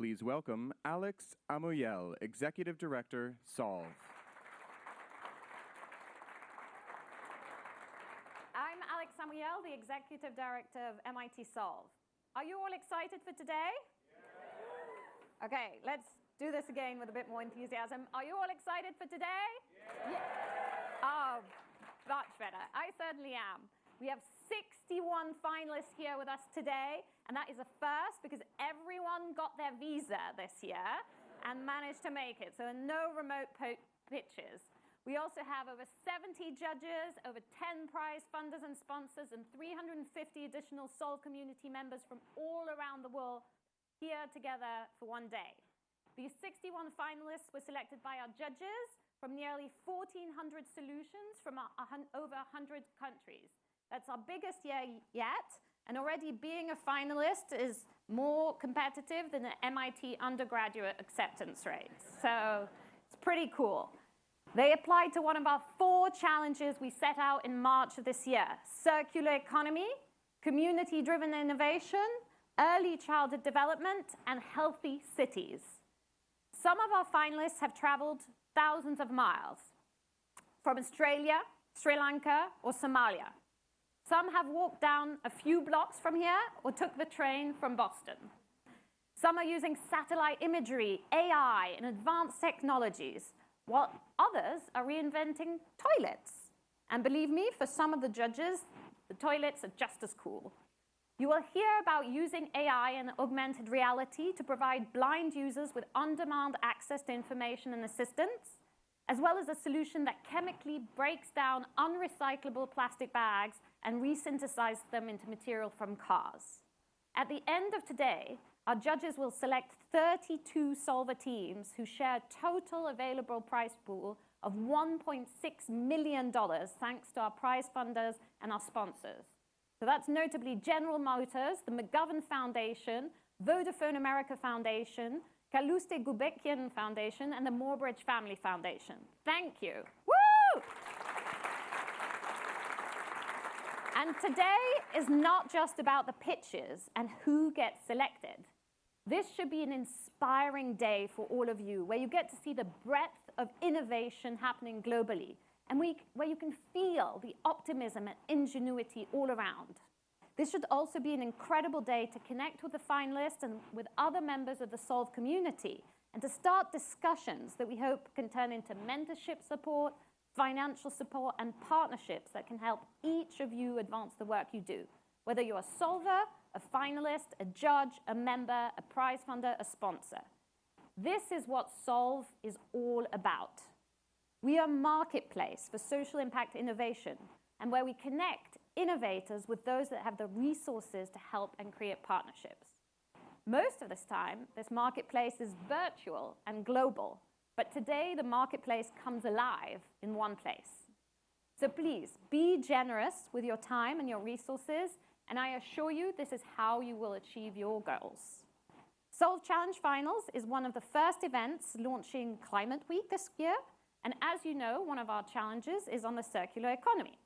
please welcome Alex Amouyel, Executive Director, Solve. I'm Alex Amouyel, the Executive Director of MIT Solve. Are you all excited for today? Yeah. Okay, let's do this again with a bit more enthusiasm. Are you all excited for today? Yeah. Oh, much better. I certainly am. We have 61 finalists here with us today, and that is a first because everyone got their visa this year and managed to make it. So no remote pitches. We also have over 70 judges, over 10 prize funders and sponsors, and 350 additional Solve community members from all around the world here together for one day. These 61 finalists were selected by our judges from nearly 1,400 solutions from over 100 countries. That's our biggest year yet, and already being a finalist is more competitive than the MIT undergraduate acceptance rates. So it's pretty cool. They applied to one of our 4 challenges we set out in March of this year: circular economy, community-driven innovation, early childhood development, and healthy cities. Some of our finalists have traveled thousands of miles from Australia, Sri Lanka, or Somalia. Some have walked down a few blocks from here or took the train from Boston. Some are using satellite imagery, AI, and advanced technologies, while others are reinventing toilets. And believe me, for some of the judges, the toilets are just as cool. You will hear about using AI and augmented reality to provide blind users with on-demand access to information and assistance, as well as a solution that chemically breaks down unrecyclable plastic bags and resynthesizes them into material from cars. At the end of today, our judges will select 32 solver teams who share a total available prize pool of $1.6 million thanks to our prize funders and our sponsors. So that's notably General Motors, the McGovern Foundation, Vodafone America Foundation, Calouste Gulbenkian Foundation, and the Moorbridge Family Foundation. Thank you. Woo! And today is not just about the pitches and who gets selected. This should be an inspiring day for all of you, where you get to see the breadth of innovation happening globally, and where you can feel the optimism and ingenuity all around. This should also be an incredible day to connect with the finalists and with other members of the Solve community, and to start discussions that we hope can turn into mentorship support, financial support, and partnerships that can help each of you advance the work you do, whether you're a solver, a finalist, a judge, a member, a prize funder, a sponsor. This is what Solve is all about. We are a marketplace for social impact innovation, and where we connect innovators with those that have the resources to help and create partnerships. Most of this time, this marketplace is virtual and global, but today the marketplace comes alive in one place. So please, be generous with your time and your resources, and I assure you this is how you will achieve your goals. Solve Challenge Finals is one of the first events launching Climate Week this year, and as you know, one of our challenges is on the circular economy.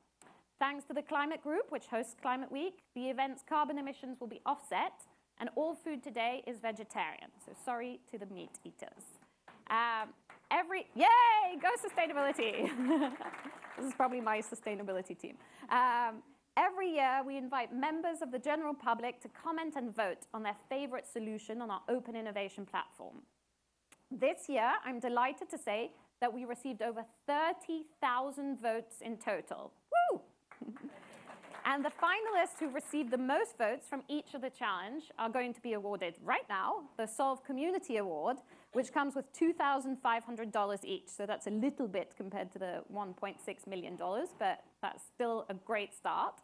Thanks to the Climate Group, which hosts Climate Week, the event's carbon emissions will be offset, and all food today is vegetarian. So sorry to the meat eaters. Yay, go sustainability. This is probably my sustainability team. Every year, we invite members of the general public to comment and vote on their favorite solution on our open innovation platform. This year, I'm delighted to say that we received over 30,000 votes in total. Woo! And the finalists who received the most votes from each of the challenge are going to be awarded right now the Solve Community Award, which comes with $2,500 each. So that's a little bit compared to the $1.6 million, but that's still a great start.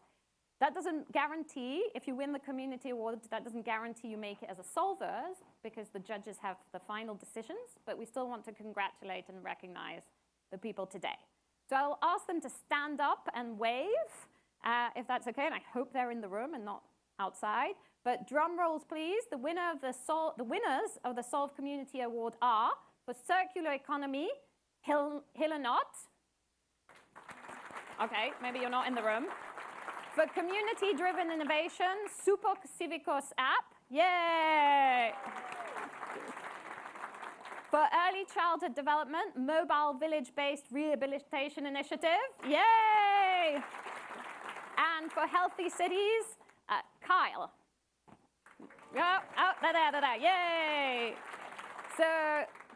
That doesn't guarantee, if you win the community award, that doesn't guarantee you make it as a solver, because the judges have the final decisions, but we still want to congratulate and recognize the people today. So I'll ask them to stand up and wave, if that's okay, and I hope they're in the room and not outside. But drum rolls, please. The winners of the Solve Community Award are, for Circular Economy, Hillenot. Okay, maybe you're not in the room. For community-driven innovation, Supok Civicos app. Yay! For early childhood development, mobile village-based rehabilitation initiative. Yay! And for healthy cities, Kyle. There. Yay! So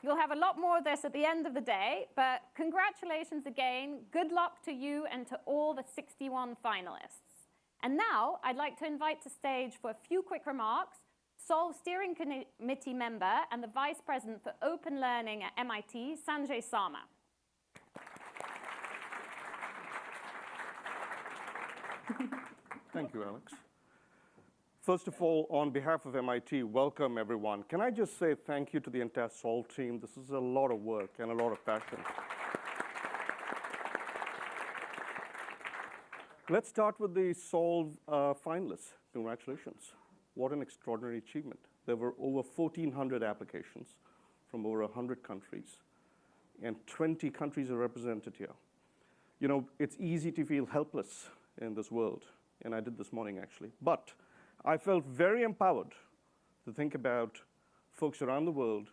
you'll have a lot more of this at the end of the day, but congratulations again. Good luck to you and to all the 61 finalists. And now I'd like to invite to stage for a few quick remarks Solve Steering Committee member and the Vice President for Open Learning at MIT, Sanjay Sarma. Thank you, Alex. First of all, on behalf of MIT, welcome everyone. Can I just say thank you to the entire Solve team? This is a lot of work and a lot of passion. Let's start with the Solve finalists. Congratulations. What an extraordinary achievement. There were over 1,400 applications from over 100 countries, and 20 countries are represented here. You know, it's easy to feel helpless in this world, and I did this morning actually. But I felt very empowered to think about folks around the world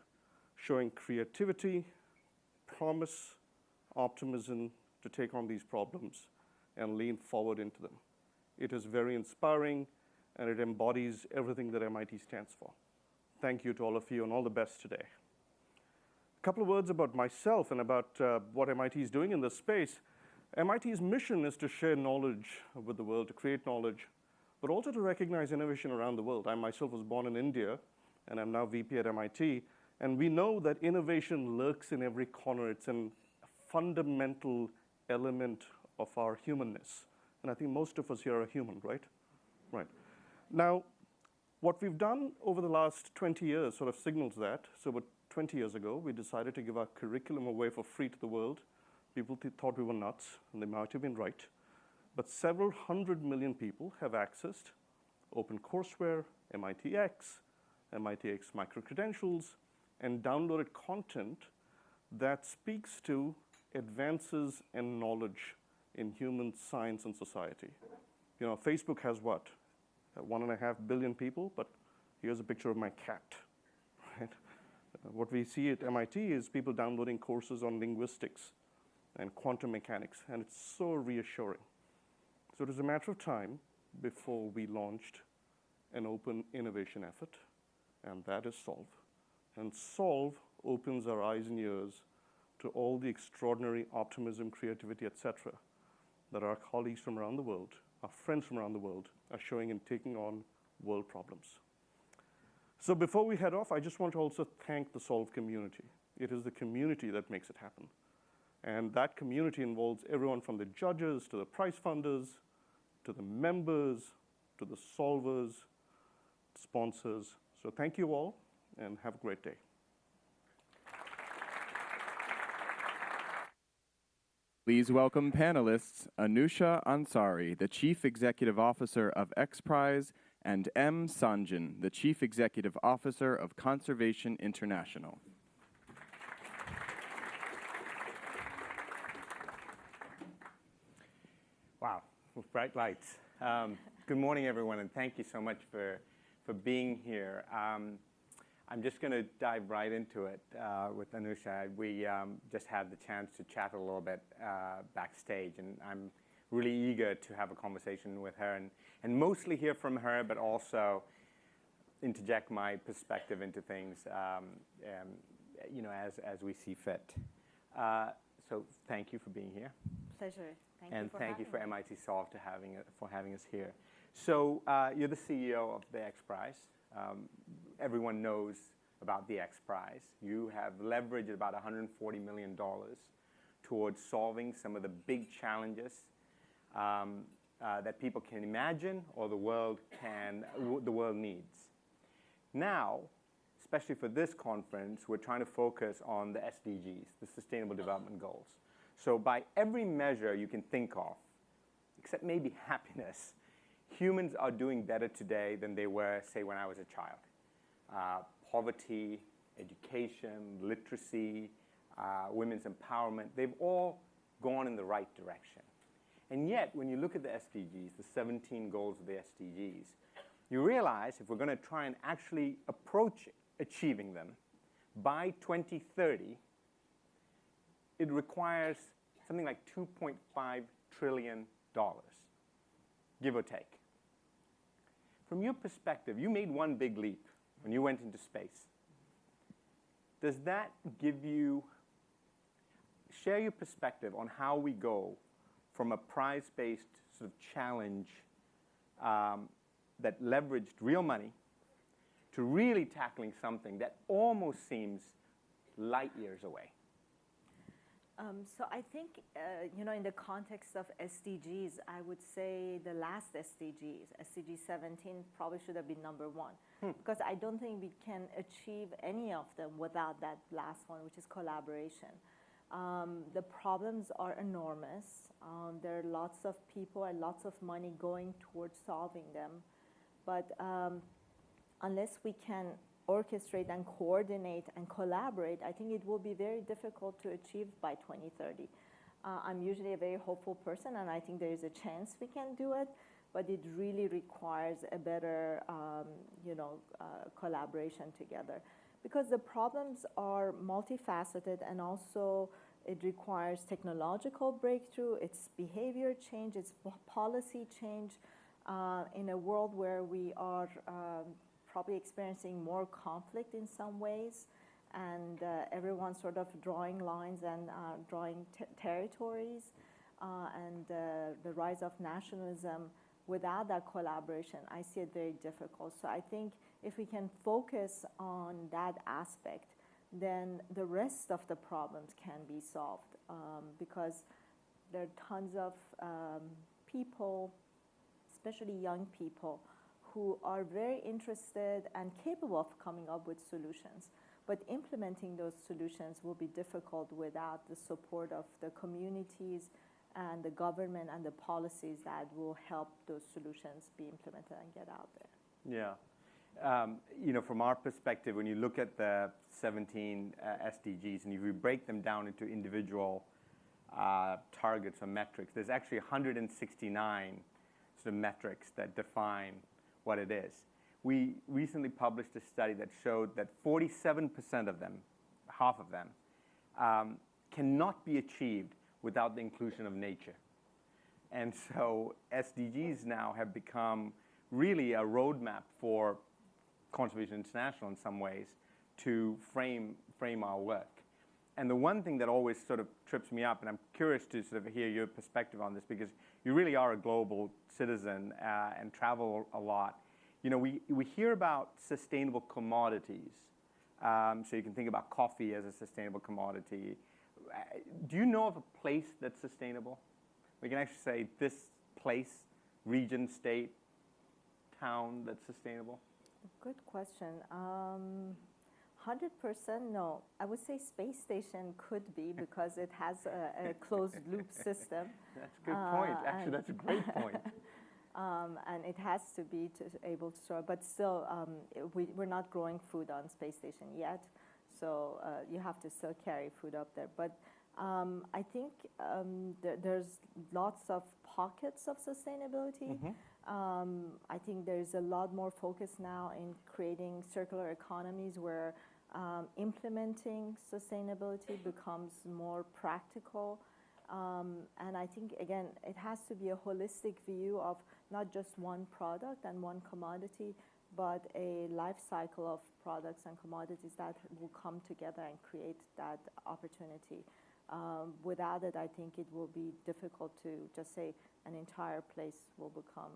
showing creativity, promise, optimism to take on these problems and lean forward into them. It is very inspiring, and it embodies everything that MIT stands for. Thank you to all of you, and all the best today. A couple of words about myself and about what MIT is doing in this space. MIT's mission is to share knowledge with the world, to create knowledge, but also to recognize innovation around the world. I myself was born in India, and I'm now VP at MIT, and we know that innovation lurks in every corner. It's a fundamental element of our humanness, and I think most of us here are human, right? Right. Now, what we've done over the last 20 years sort of signals that. So about 20 years ago, we decided to give our curriculum away for free to the world. People thought we were nuts, and they might have been right. But several 100 million people have accessed OpenCourseWare, MITx, MITx micro-credentials, and downloaded content that speaks to advances in knowledge in human science and society. You know, Facebook has what? 1.5 billion people, but here's a picture of my cat, right? What we see at MIT is people downloading courses on linguistics and quantum mechanics, and it's so reassuring. So it was a matter of time before we launched an open innovation effort, and that is Solve. And Solve opens our eyes and ears to all the extraordinary optimism, creativity, etc., that our colleagues from around the world, our friends from around the world, are showing in taking on world problems. So before we head off, I just want to also thank the Solve community. It is the community that makes it happen. And that community involves everyone from the judges to the prize funders, to the members, to the solvers, sponsors. So thank you all, and have a great day. Please welcome panelists Anousheh Ansari, the Chief Executive Officer of XPRIZE, and M. Sanjayan, the Chief Executive Officer of Conservation International. Wow, with bright lights. Good morning, everyone, and thank you so much for being here. I'm just going to dive right into it with Anousheh. We just had the chance to chat a little bit backstage, and I'm really eager to have a conversation with her and mostly hear from her, but also interject my perspective into things, you know, as we see fit. So thank you for being here. Pleasure. Thank you for MIT Solve for having us here. So you're the CEO of the XPRIZE. Everyone knows about the XPRIZE. You have leveraged about $140 million towards solving some of the big challenges that people can imagine or the world needs. Now, especially for this conference, we're trying to focus on the SDGs, the Sustainable Development Goals. So by every measure you can think of, except maybe happiness, humans are doing better today than they were, say, when I was a child. Poverty, education, literacy, women's empowerment, they've all gone in the right direction. And yet, when you look at the SDGs, the 17 goals of the SDGs, you realize if we're going to try and actually approach achieving them, by 2030, it requires something like $2.5 trillion, give or take. From your perspective, you made one big leap when you went into space. Does that give you, share your perspective on how we go from a prize-based sort of challenge that leveraged real money to really tackling something that almost seems light years away? So I think, in the context of SDGs, I would say the last SDGs, SDG 17, probably should have been number one. Because I don't think we can achieve any of them without that last one, which is collaboration. The problems are enormous. There are lots of people and lots of money going towards solving them. But unless we can orchestrate and coordinate and collaborate, I think it will be very difficult to achieve by 2030. I'm usually a very hopeful person, and I think there is a chance we can do it, but it really requires a better, collaboration together. Because the problems are multifaceted, and also it requires technological breakthrough, it's behavior change, it's policy change in a world where we are probably experiencing more conflict in some ways, and everyone's sort of drawing lines and drawing territories, and the rise of nationalism. Without that collaboration, I see it very difficult. So I think if we can focus on that aspect, then the rest of the problems can be solved, because there are tons of people, especially young people, who are very interested and capable of coming up with solutions. But implementing those solutions will be difficult without the support of the communities and the government and the policies that will help those solutions be implemented and get out there. Yeah. From our perspective, when you look at the 17 SDGs and if you break them down into individual targets or metrics, there's actually 169 sort of metrics that define what it is. We recently published a study that showed that 47% of them, half of them, cannot be achieved without the inclusion of nature. And so SDGs now have become really a roadmap for Conservation International in some ways to frame our work. And the one thing that always sort of trips me up, and I'm curious to sort of hear your perspective on this, because you really are a global citizen and travel a lot. We hear about sustainable commodities. So you can think about coffee as a sustainable commodity. Do you know of a place that's sustainable? We can actually say this place, region, state, town that's sustainable? Good question. 100% no. I would say space station could be, because it has a closed loop system. That's a good point. Actually, that's a great point. And it has to be able to store, but still, we're not growing food on space station yet, so you have to still carry food up there. But I think there's lots of pockets of sustainability. I think there's a lot more focus now in creating circular economies where implementing sustainability becomes more practical. And I think, again, it has to be a holistic view of not just one product and one commodity, but a life cycle of products and commodities that will come together and create that opportunity. Without it, I think it will be difficult to just say an entire place will become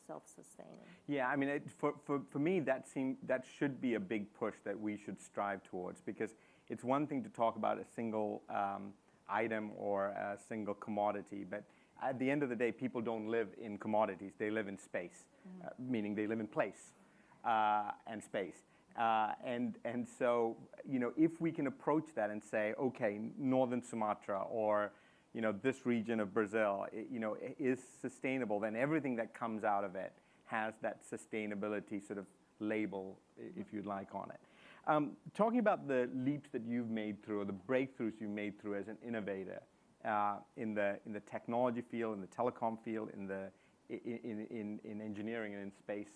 self-sustaining. Yeah, I mean, for me, that should be a big push that we should strive towards, because it's one thing to talk about a single item or a single commodity, but at the end of the day, people don't live in commodities, they live in space, meaning they live in place and space. And so, if we can approach that and say, okay, northern Sumatra or this region of Brazil, is sustainable, then everything that comes out of it has that sustainability sort of label, if you'd like, on it. Talking about the leaps that you've made through, or the breakthroughs you've made through as an innovator in the technology field, in the telecom field, in engineering and in space,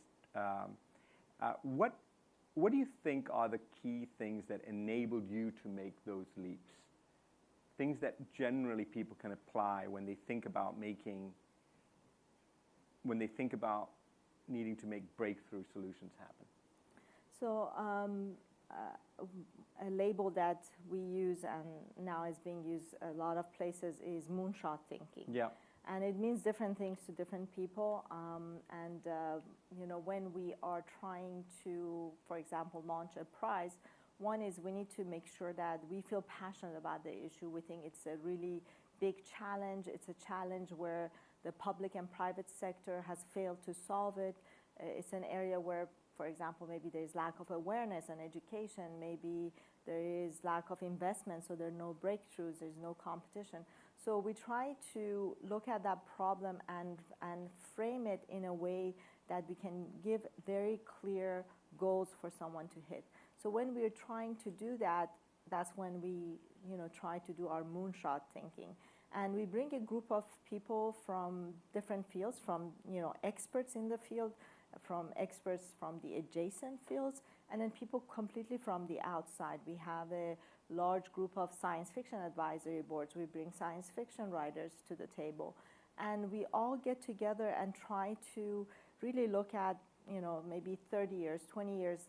what what do you think are the key things that enabled you to make those leaps? Things that generally people can apply when they think about needing to make breakthrough solutions happen. So a label that we use and now is being used a lot of places is moonshot thinking. Yeah. And it means different things to different people. You know, when we are trying to, for example, launch a prize, one is we need to make sure that we feel passionate about the issue. We think it's a really big challenge. It's a challenge where the public and private sector has failed to solve it. It's an area where, for example, maybe there's lack of awareness and education. Maybe there is lack of investment, so there are no breakthroughs, there's no competition. So we try to look at that problem and frame it in a way that we can give very clear goals for someone to hit. So when we're trying to do that, that's when we, you know, try to do our moonshot thinking. And we bring a group of people from different fields, from, you know, experts in the field, from experts from the adjacent fields, and then people completely from the outside. We have a large group of science fiction advisory boards. We bring science fiction writers to the table. And we all get together and try to really look at, you know, maybe 30 years, 20 years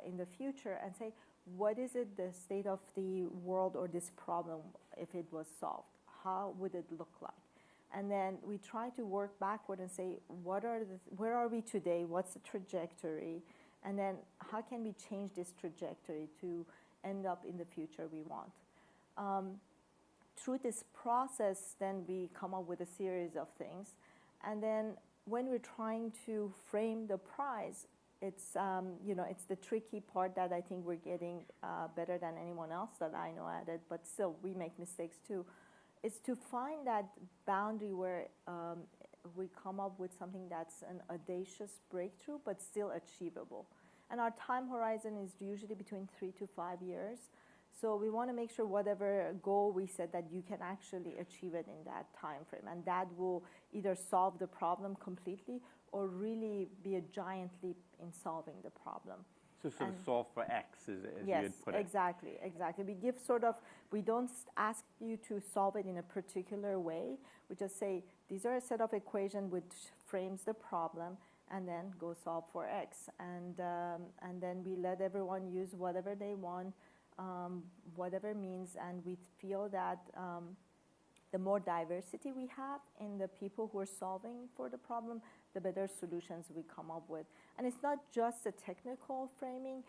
in the future and say, what is it, the state of the world or this problem if it was solved? How would it look like? And then we try to work backward and say, where are we today? What's the trajectory? And then how can we change this trajectory to end up in the future we want? Through this process, then we come up with a series of things. And then when we're trying to frame the prize, it's, you know, it's the tricky part that I think we're getting better than anyone else that I know at it, but still we make mistakes too. Is to find that boundary where we come up with something that's an audacious breakthrough, but still achievable. And our time horizon is usually between 3 to 5 years. So we want to make sure whatever goal we set that you can actually achieve it in that time frame. And that will either solve the problem completely or really be a giant leap in solving the problem. So sort of solve for X, as yes, you'd put it. Exactly, exactly. We give sort of, we don't ask you to solve it in a particular way. We just say, these are a set of equations which frames the problem, and then go solve for X. And then we let everyone use whatever they want, whatever means, and we feel that the more diversity we have in the people who are solving for the problem, the better solutions we come up with. And it's not just a technical framing,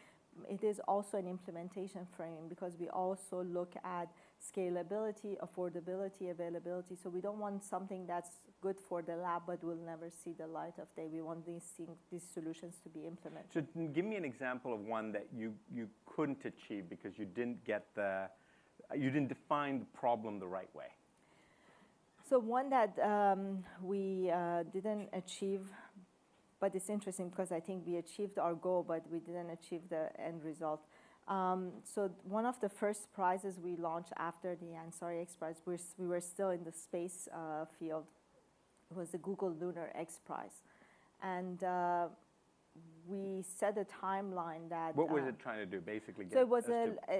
it is also an implementation framing, because we also look at scalability, affordability, availability. So we don't want something that's good for the lab but will never see the light of day. We want these solutions to be implemented. So give me an example of one that you couldn't achieve because you didn't define the problem the right way. So one that we didn't achieve, but it's interesting because I think we achieved our goal, but we didn't achieve the end result. So one of the first prizes we launched after the Ansari XPRIZE, we were still in the space field, was the Google Lunar XPRIZE. And we set a timeline that... What was it trying to do, basically? So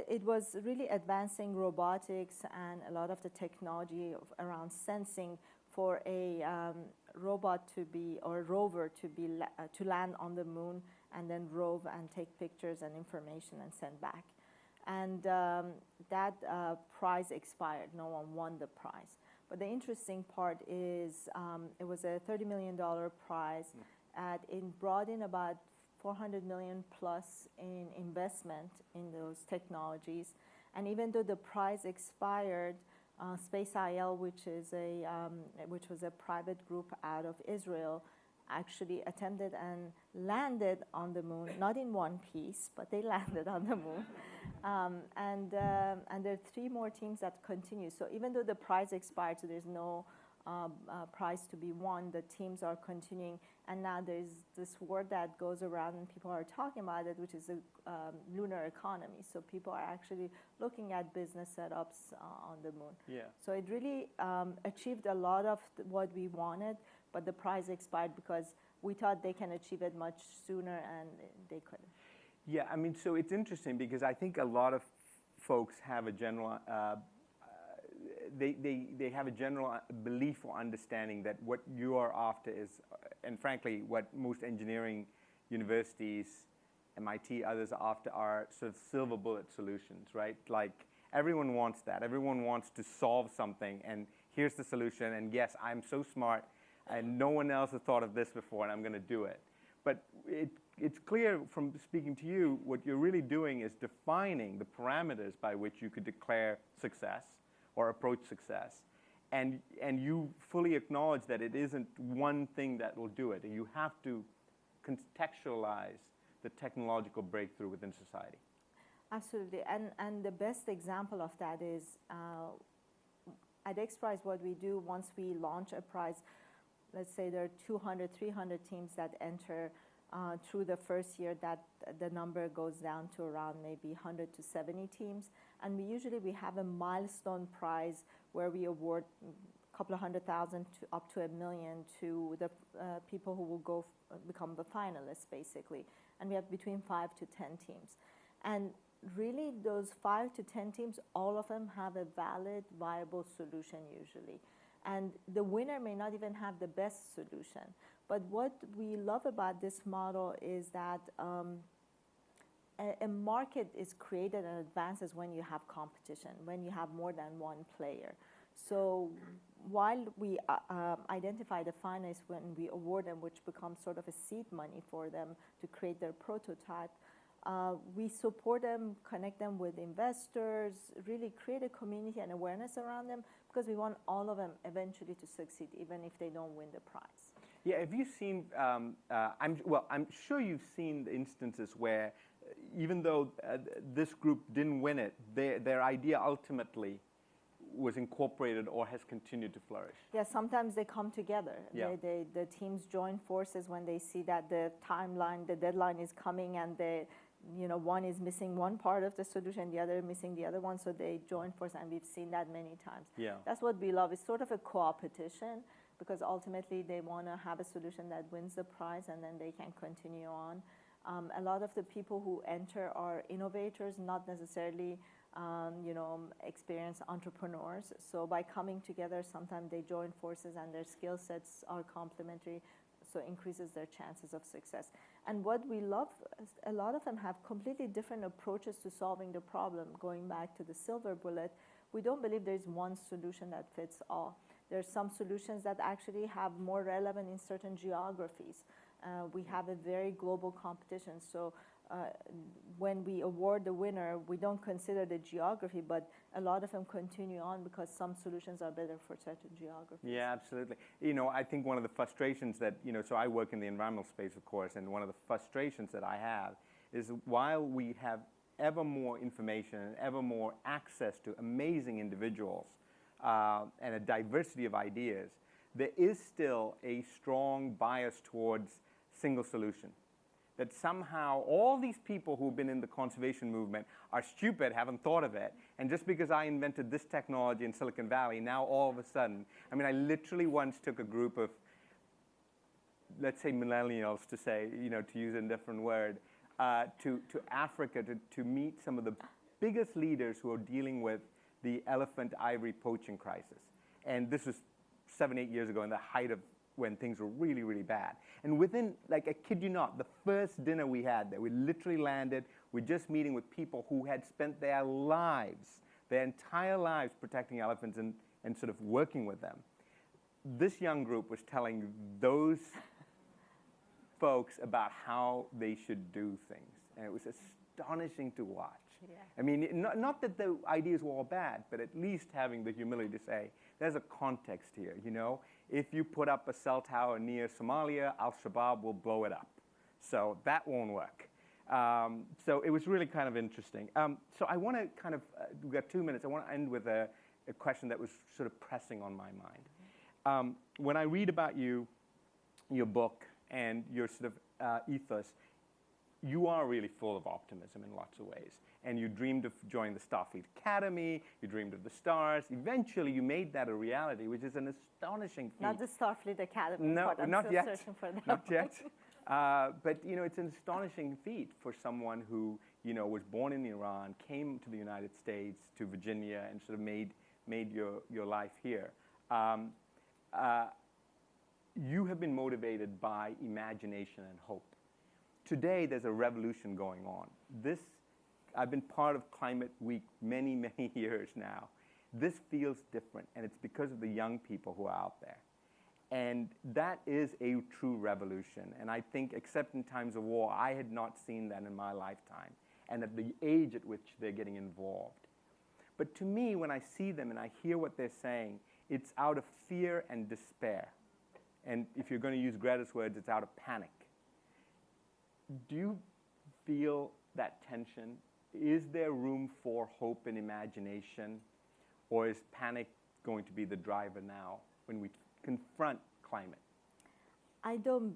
it was really advancing robotics and a lot of the technology around sensing for a robot to be, or a rover to land on the moon and then rove and take pictures and information and send back. And that prize expired. No one won the prize. But the interesting part is it was a $30 million prize. It brought in about 400 million plus in investment in those technologies. And even though the prize expired, Space.il, which was a private group out of Israel, actually attempted and landed on the moon, not in one piece, but they landed on the moon. And there are 3 more teams that continue. So even though the prize expired, so there's no prize to be won, the teams are continuing. And now there's this word that goes around and people are talking about it, which is the Lunar Economy. So people are actually looking at business setups on the moon. Yeah. So it really achieved a lot of what we wanted, but the prize expired because we thought they can achieve it much sooner and they couldn't. Yeah, I mean, so it's interesting because I think a lot of folks have a general, they have a general belief or understanding that what you are after is, and frankly, what most engineering universities, MIT, others are after are sort of silver bullet solutions, right? Like everyone wants that. Everyone wants to solve something, and here's the solution, and yes, I'm so smart, and no one else has thought of this before, and I'm going to do it. But it's clear from speaking to you, what you're really doing is defining the parameters by which you could declare success or approach success. And you fully acknowledge that it isn't one thing that will do it. And you have to contextualize the technological breakthrough within society. Absolutely, and the best example of that is at XPRIZE, what we do once we launch a prize, let's say there are 200, 300 teams that enter through the first year, that the number goes down to around maybe 100 to 70 teams. And we have a milestone prize where we award a couple of 100,000 to up to $1 million to the people who will become the finalists, basically. And we have between 5 to 10 teams. And really, those 5 to 10 teams, all of them have a valid, viable solution usually. And the winner may not even have the best solution. But what we love about this model is that a market is created and advances when you have competition, when you have more than one player. So while we identify the finalists when we award them, which becomes sort of a seed money for them to create their prototype, we support them, connect them with investors, really create a community and awareness around them, because we want all of them eventually to succeed, even if they don't win the prize. Yeah, have you seen, I'm sure you've seen the instances where even though this group didn't win it, their idea ultimately was incorporated or has continued to flourish. Yeah, sometimes they come together. Yeah. The teams join forces when they see that the timeline, the deadline is coming, and one is missing one part of the solution, the other missing the other one, so they join forces, and we've seen that many times. Yeah. That's what we love. It's sort of a co-opetition, because ultimately they want to have a solution that wins the prize, and then they can continue on. A lot of the people who enter are innovators, not necessarily experienced entrepreneurs. So by coming together, sometimes they join forces and their skill sets are complementary, so increases their chances of success. And what we love, a lot of them have completely different approaches to solving the problem. Going back to the silver bullet, we don't believe there's one solution that fits all. There's some solutions that actually have more relevant in certain geographies. We have a very global competition, so when we award the winner, we don't consider the geography, but a lot of them continue on because some solutions are better for certain geographies. Yeah, absolutely. I think one of the frustrations that, so I work in the environmental space, of course, and one of the frustrations that I have is while we have ever more information and ever more access to amazing individuals and a diversity of ideas, there is still a strong bias towards single solution. That somehow all these people who've been in the conservation movement are stupid, haven't thought of it, and just because I invented this technology in Silicon Valley, now all of a sudden, I literally once took a group of, let's say millennials to say, to use a different word, to Africa to meet some of the biggest leaders who are dealing with the elephant ivory poaching crisis. And this was 7-8 years ago in the height of when things were really, really bad. And within, I kid you not, the first dinner we had there, we literally landed, we're just meeting with people who had spent their entire lives protecting elephants and sort of working with them. This young group was telling those folks about how they should do things. And it was astonishing to watch. Yeah. Not that the ideas were all bad, but at least having the humility to say, there's a context here, If you put up a cell tower near Somalia, Al-Shabaab will blow it up. So that won't work. So it was really kind of interesting. So I want to we've got 2 minutes. I want to end with a question that was sort of pressing on my mind. When I read about you, your book, and your sort of ethos, you are really full of optimism in lots of ways. And you dreamed of joining the Starfleet Academy, you dreamed of the stars. Eventually, you made that a reality, which is an astonishing feat. Not the Starfleet Academy No, part. I'm not still yet. searching for that. Not yet. But it's an astonishing feat for someone who was born in Iran, came to the United States, to Virginia, and sort of made your life here. You have been motivated by imagination and hope. Today, there's a revolution going on. I've been part of Climate Week many, many years now. This feels different, and it's because of the young people who are out there. And that is a true revolution. And I think, except in times of war, I had not seen that in my lifetime, and at the age at which they're getting involved. But to me, when I see them and I hear what they're saying, it's out of fear and despair. And if you're going to use Greta's words, it's out of panic. Do you feel that tension? Is there room for hope and imagination? Or is panic going to be the driver now when we confront climate? I don't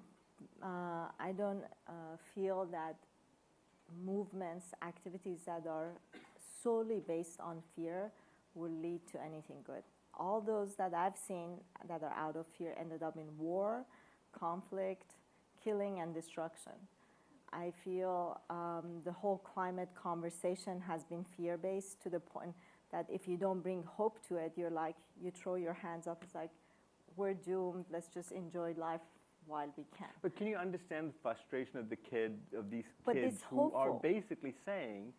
feel that movements, activities that are solely based on fear will lead to anything good. All those that I've seen that are out of fear ended up in war, conflict, killing, and destruction. I feel the whole climate conversation has been fear-based to the point that if you don't bring hope to it, you're like, you throw your hands up, it's like, we're doomed, let's just enjoy life while we can. But can you understand the frustration of these But kids it's who are hopeful. basically saying,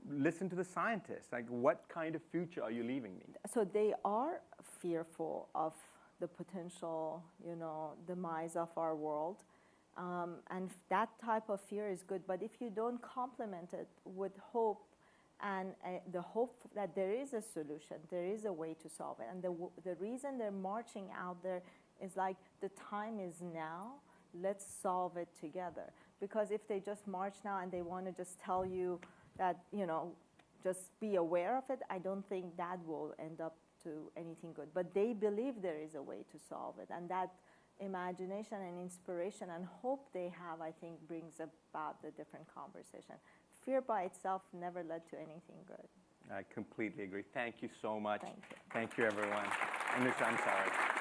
listen to the scientists, like, what kind of future are you leaving me? So they are fearful of the potential, demise of our world. And that type of fear is good, but if you don't complement it with hope and the hope that there is a solution, there is a way to solve it. And the reason they're marching out there is like, the time is now, let's solve it together. Because if they just march now and they want to just tell you that, just be aware of it, I don't think that will end up to anything good. But they believe there is a way to solve it. And that imagination and inspiration and hope they have, I think, brings about the different conversation. Fear by itself never led to anything good. I completely agree. Thank you so much. Thank you. Thank you, everyone. Anousheh Ansari.